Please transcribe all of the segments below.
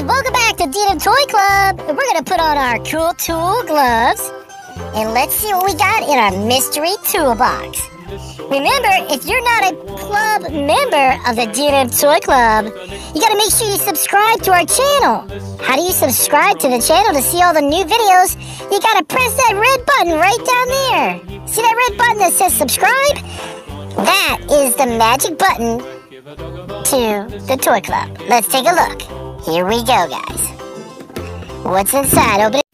welcome back to D&M Toy Club. We're gonna put on our cool tool gloves and let's see what we got in our mystery toolbox. Remember, if you're not a club member of the D&M Toy Club, you gotta make sure you subscribe to our channel. How do you subscribe to the channel to see all the new videos? You gotta press that red button right down there. See that red button that says subscribe? That is the magic button to the Toy Club. Let's take a look. Here we go, guys. What's inside? Open it.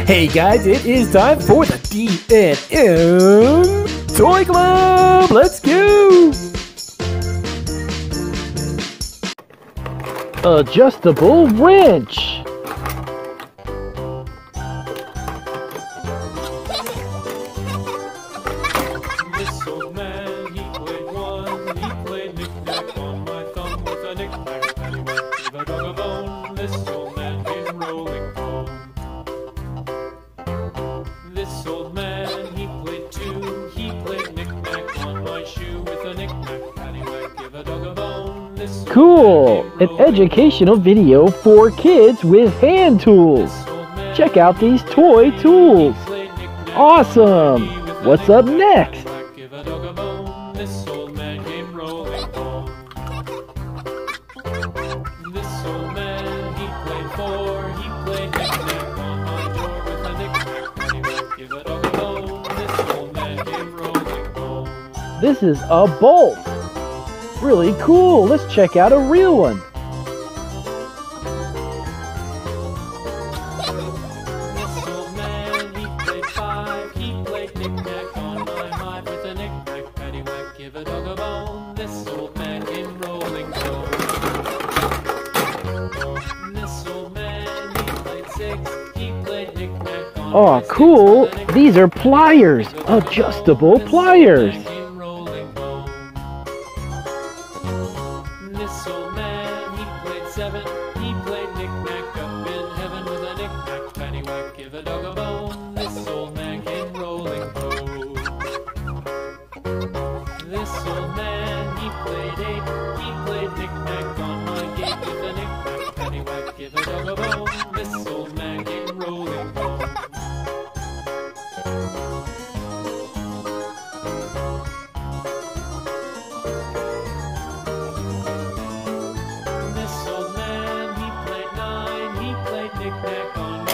Hey guys, it is time for the D&M Toy Club! Let's go! Adjustable wrench! This old man, he played one, he played knick-knack on my thumb with a knick-knack, paddywhack, give a dog a bone. This old man came rolling home. This old man, he played two, he played knick-knack on my shoe with a knick-knack, paddywhack, give a dog a bone. This old Cool! man An came rolling educational video for kids with hand tools. Check out these toy tools. Awesome! What's up next? Give a dog a bone. This old man came rolling home. This old man, he played four, he played knick-knack on my door with a knick-knack, paddywhack, give a dog a bone. This old man came rolling home. This is a bolt. Really cool. Let's check out a real one. This old man, he played five, he played knick-knack on my hive with a knick-knack, paddywhack, give a dog a bone. This old man came rolling home. This old man, he played six, he played knick-knack on Oh, my six cool. with a knick-knack, These are pliers. Adjustable pliers. came rolling home. This old man, he played seven, he played knick-knack up in heaven with a knick-knack, paddywhack, give a dog a bone. This old man came rolling home. This old man, he played eight, he played knick-knack on my gate with a knick-knack, paddywhack, give a dog a bone. This old